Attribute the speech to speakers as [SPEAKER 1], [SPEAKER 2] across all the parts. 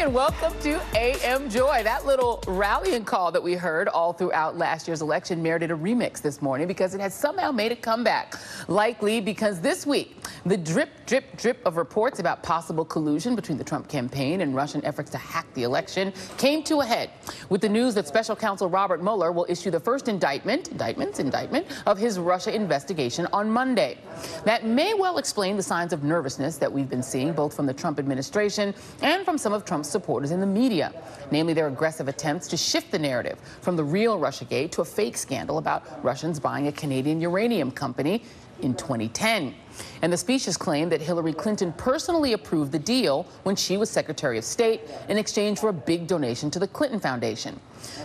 [SPEAKER 1] morning and welcome to AM Joy. That little rallying call that we heard all throughout last year's election merited a remix this morning because it has somehow made a comeback. Likely because this week, the drip, drip, drip of reports about possible collusion between the Trump campaign and Russian efforts to hack the election came to a head with the news that Special Counsel Robert Mueller will issue the first indictment of his Russia investigation on Monday. That may well explain the signs of nervousness that we've been seeing both from the Trump administration and from some of Trump's supporters in the media, namely their aggressive attempts to shift the narrative from the real Russiagate to a fake scandal about Russians buying a Canadian uranium company in 2010. And the speeches claim that Hillary Clinton personally approved the deal when she was Secretary of State in exchange for a big donation to the Clinton Foundation.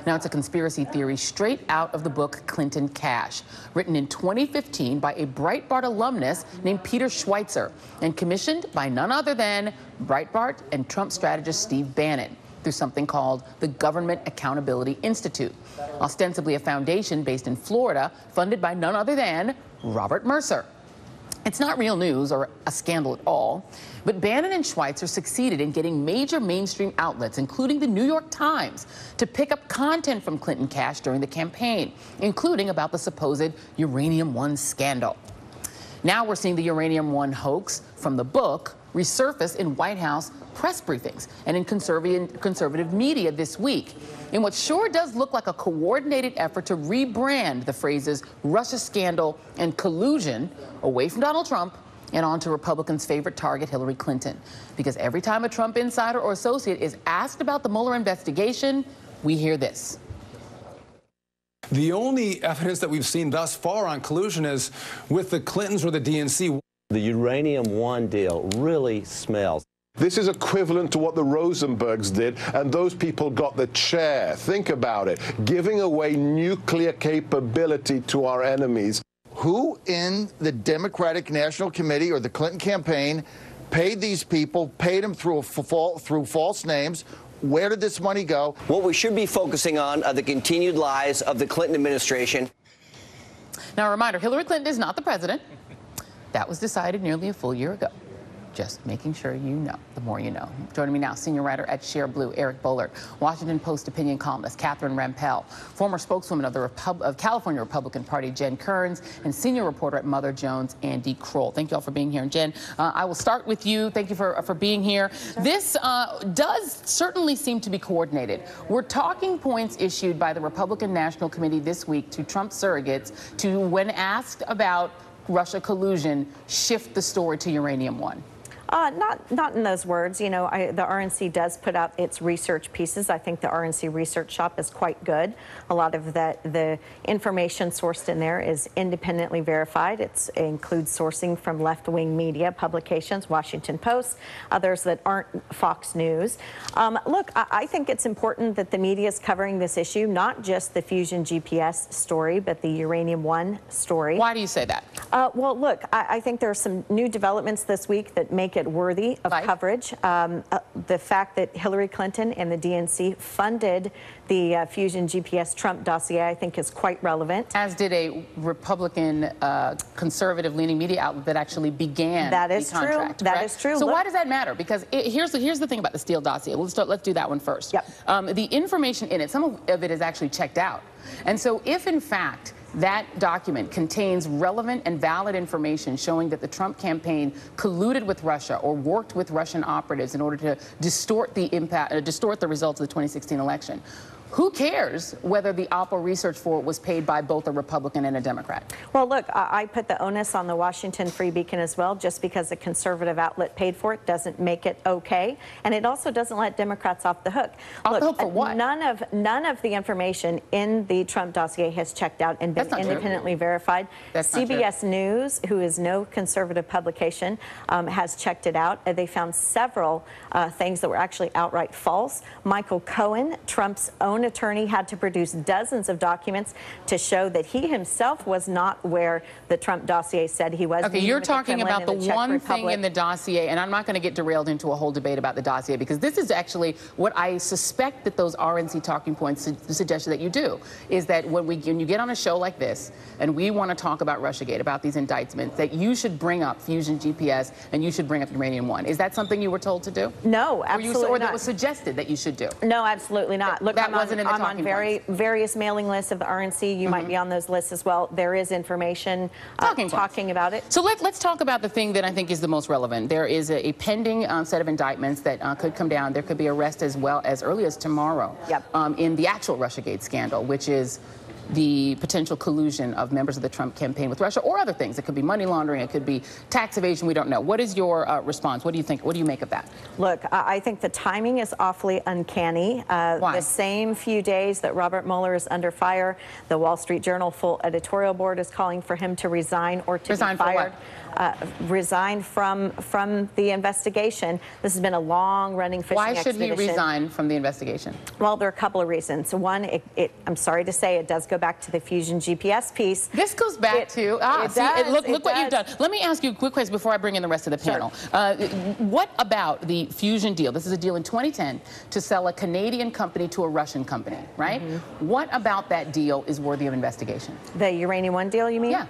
[SPEAKER 1] Now, it's a conspiracy theory straight out of the book Clinton Cash, written in 2015 by a Breitbart alumnus named Peter Schweitzer and commissioned by none other than Breitbart and Trump strategist Steve Bannon through something called the Government Accountability Institute, ostensibly a foundation based in Florida funded by none other than Robert Mercer. It's not real news or a scandal at all, but Bannon and Schweitzer succeeded in getting major mainstream outlets, including the New York Times, to pick up content from Clinton Cash during the campaign, including about the supposed Uranium One scandal. Now we're seeing the Uranium One hoax from the book resurface in White House press briefings and in conservative media this week, in what sure does look like a coordinated effort to rebrand the phrases Russia scandal and collusion away from Donald Trump and onto Republicans' favorite target, Hillary Clinton. Because every time a Trump insider or associate is asked about the Mueller investigation, we hear this.
[SPEAKER 2] The only evidence that we've seen thus far on collusion is with the Clintons or the DNC.
[SPEAKER 3] The Uranium One deal really smells.
[SPEAKER 4] This is equivalent to what the Rosenbergs did, and those people got the chair. Think about it. Giving away nuclear capability to our enemies.
[SPEAKER 5] Who in the Democratic National Committee or the Clinton campaign paid these people, paid them through false names? Where did this money go?
[SPEAKER 6] What we should be focusing on are the continued lies of the Clinton administration.
[SPEAKER 1] Now, a reminder, Hillary Clinton is not the president. That was decided nearly a full year ago. Just making sure you know, the more you know. Joining me now, senior writer at Share Blue, Eric Boehlert, Washington Post opinion columnist Catherine Rampell, former spokeswoman of the California Republican Party, Jen Kearns, and senior reporter at Mother Jones, Andy Kroll. Thank you all for being here. And Jen, I will start with you. Thank you for being here. Sure. This does certainly seem to be coordinated. We're talking points issued by the Republican National Committee this week to Trump surrogates to, when asked about Russia collusion, shift the story to Uranium One.
[SPEAKER 7] Not in those words. You know, the RNC does put out its research pieces. I think the RNC research shop is quite good. A lot of the information sourced in there is independently verified. It includes sourcing from left-wing media publications, Washington Post, others that aren't Fox News. Look, I think it's important that the media is covering this issue, not just the Fusion GPS story, but the Uranium One story.
[SPEAKER 1] Why do you say that?
[SPEAKER 7] Well, look, I think there are some new developments this week that make it worthy of coverage. The fact that Hillary Clinton and the DNC funded the Fusion GPS Trump dossier, I think, is quite relevant. As did a Republican conservative-leaning media outlet that actually began the contract. That is true. So why does that matter? Because here's the thing about the Steele dossier. Let's do that one first. Yep. The information in it, some of it is actually checked out. And so if, in fact, that document contains relevant and valid information showing that the Trump campaign colluded with Russia or worked with Russian operatives in order to distort the results of the 2016 election. Who cares whether the Oppo research for it was paid by both a Republican and a Democrat? Well, look, I put the onus on the Washington Free Beacon as well. Just because a conservative outlet paid for it doesn't make it okay, and it also doesn't let Democrats off the hook. Off the hook for what? None of the information in the Trump dossier has checked out and been independently verified. CBS News, who is no conservative publication, has checked it out. They found several things that were actually outright false. Michael Cohen, Trump's own own attorney had to produce dozens of documents to show that he himself was not where the Trump dossier said he was.
[SPEAKER 1] Okay, you're talking about the one thing in the dossier, and I'm not going to get derailed into a whole debate about the dossier, because this is actually what I suspect that those RNC talking points suggest that you do, is that when you get on a show like this, and we want to talk about Russiagate, about these indictments, that you should bring up Fusion GPS and you should bring up Uranium One. Is that something you were told to do?
[SPEAKER 7] No, absolutely not.
[SPEAKER 1] Or that was suggested that you should do?
[SPEAKER 7] No, absolutely not. Look,
[SPEAKER 1] that wasn't in the talking
[SPEAKER 7] points. Various mailing lists of the RNC. You might be on those lists as well. There is information talking about it.
[SPEAKER 1] So let's talk about the thing that I think is the most relevant. There is a pending set of indictments that could come down. There could be arrest as well as early as tomorrow in the actual Russiagate scandal, which is the potential collusion of members of the Trump campaign with Russia, or other things. It could be money laundering, it could be tax evasion, we don't know. What is your response? What do you think? What do you make of that?
[SPEAKER 7] Look, I think the timing is awfully uncanny.
[SPEAKER 1] Why?
[SPEAKER 7] The same few days that Robert Mueller is under fire, the Wall Street Journal full editorial board is calling for him to resign or to be fired. Resign from the investigation. This has been a long-running fishing expedition.
[SPEAKER 1] Why should he resign from the investigation?
[SPEAKER 7] Well, there are a couple of reasons. One, I'm sorry to say, it does go back to the Fusion GPS piece.
[SPEAKER 1] This goes back to look what you've done. Let me ask you a quick question before I bring in the rest of the panel. What about the Fusion deal? This is a deal in 2010 to sell a Canadian company to a Russian company, right? What about that deal is worthy of investigation?
[SPEAKER 7] The Uranium One deal, you mean?
[SPEAKER 1] Yeah.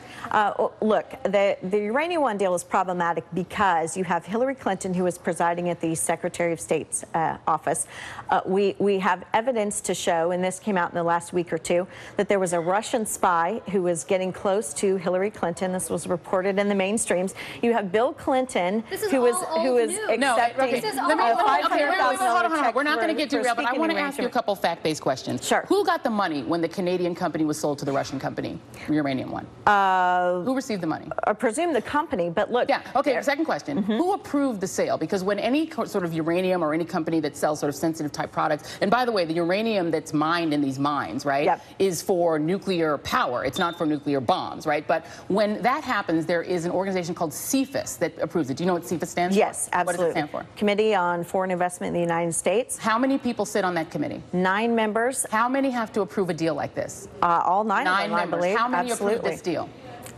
[SPEAKER 7] Look, the Uranium One deal is problematic because you have Hillary Clinton, who is presiding at the Secretary of State's office. We have evidence to show, and this came out in the last week or two, that there was a Russian spy who was getting close to Hillary Clinton. This was reported in the mainstreams. You have Bill Clinton, who is accepting $500,000 check.
[SPEAKER 1] We're not going to get derailed, but I want to ask you a couple fact-based questions.
[SPEAKER 7] Sure.
[SPEAKER 1] Who got the money when the Canadian company was sold to the Russian company, Uranium One? Who received the money?
[SPEAKER 7] I presume the company, but look.
[SPEAKER 1] Yeah, okay, second question. Who approved the sale? Because when any sort of uranium or any company that sells sort of sensitive type products, and by the way, the uranium that's mined in these mines, right, is for nuclear power. It's not for nuclear bombs, right? But when that happens, there is an organization called CFIUS that approves it. Do you know what CFIUS stands for?
[SPEAKER 7] Yes, absolutely.
[SPEAKER 1] What does it stand for?
[SPEAKER 7] Committee on Foreign Investment in the United States.
[SPEAKER 1] How many people sit on that committee?
[SPEAKER 7] 9 members.
[SPEAKER 1] How many have to approve a deal like this?
[SPEAKER 7] All 9 of them,
[SPEAKER 1] members.
[SPEAKER 7] I believe.
[SPEAKER 1] How many approved this deal?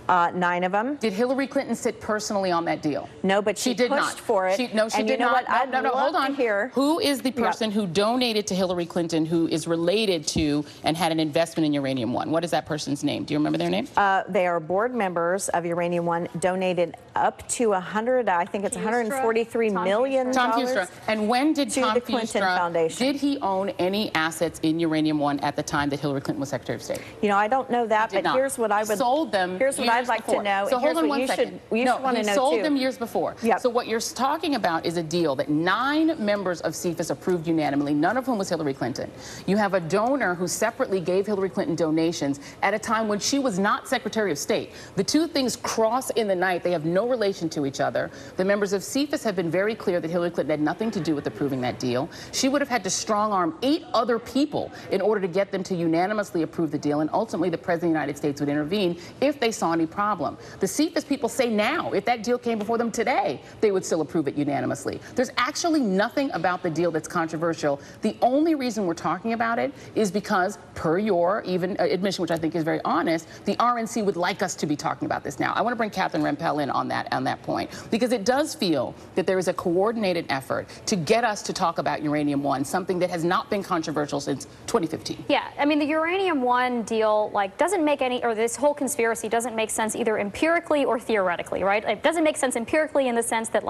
[SPEAKER 7] 9 of them.
[SPEAKER 1] Did Hillary Clinton sit personally on that deal?
[SPEAKER 7] No, but she
[SPEAKER 1] did
[SPEAKER 7] pushed
[SPEAKER 1] not.
[SPEAKER 7] for it.
[SPEAKER 1] She did not. Hold on. Who is the person who donated to Hillary Clinton, who is related to and had an investment in Uranium One? What is that person's name? Do you remember their name?
[SPEAKER 7] They are board members of Uranium One, donated up to $143 million.
[SPEAKER 1] Tom Fustra. And when did
[SPEAKER 7] Tom
[SPEAKER 1] the
[SPEAKER 7] Clinton Foundation.
[SPEAKER 1] Did he own any assets in Uranium One at the time that Hillary Clinton was Secretary of State?
[SPEAKER 7] You know, I don't know that, but here's what I would.
[SPEAKER 1] Sold them.
[SPEAKER 7] Here's what I'd like to know.
[SPEAKER 1] So hold on one second.
[SPEAKER 7] You should want to know,
[SPEAKER 1] sold them years before.
[SPEAKER 7] Yep.
[SPEAKER 1] So what you're talking about is a deal that 9 members of CFIUS approved unanimously, none of whom was Hillary Clinton. You have a donor who separately gave Hillary Clinton donations at a time when she was not Secretary of State. The two things cross in the night. They have no relation to each other. The members of CFIUS have been very clear that Hillary Clinton had nothing to do with approving that deal. She would have had to strong-arm 8 other people in order to get them to unanimously approve the deal, and ultimately the President of the United States would intervene if they saw any problem. The CFIUS people say now, if that deal came before them today, they would still approve it unanimously. There's actually nothing about the deal that's controversial. The only reason we're talking about it is because, per your even admission, which I think is very honest, the RNC would like us to be talking about this now. I want to bring Catherine Rempel in on that point, because it does feel that there is a coordinated effort to get us to talk about Uranium One, something that has not been controversial since 2015.
[SPEAKER 8] Yeah, I mean, the Uranium One deal, doesn't make any, or this whole conspiracy doesn't make sense either empirically or theoretically, right? It doesn't make sense empirically in the sense that,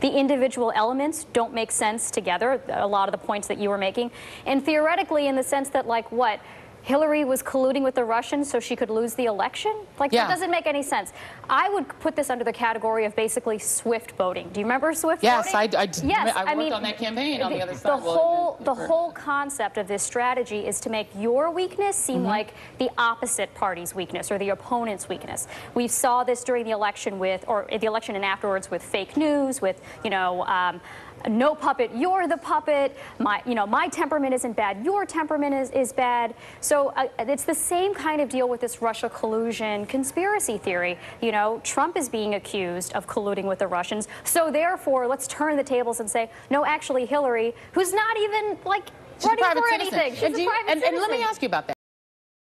[SPEAKER 8] the individual elements don't make sense together, a lot of the points that you were making, and theoretically in the sense that, what? Hillary was colluding with the Russians so she could lose the election? That doesn't make any sense. I would put this under the category of basically swift voting. Do you remember swift voting?
[SPEAKER 1] Yes, I worked on that campaign on the other side.
[SPEAKER 8] The whole concept of this strategy is to make your weakness seem like the opposite party's weakness or the opponent's weakness. We saw this during the election and afterwards with fake news, with, no puppet, you're the puppet. My temperament isn't bad. Your temperament is bad. So it's the same kind of deal with this Russia collusion conspiracy theory. Trump is being accused of colluding with the Russians. So therefore, let's turn the tables and say, no, actually, Hillary, who's not even running for anything. She's a private
[SPEAKER 1] and let me
[SPEAKER 8] citizen.
[SPEAKER 1] ask you about that.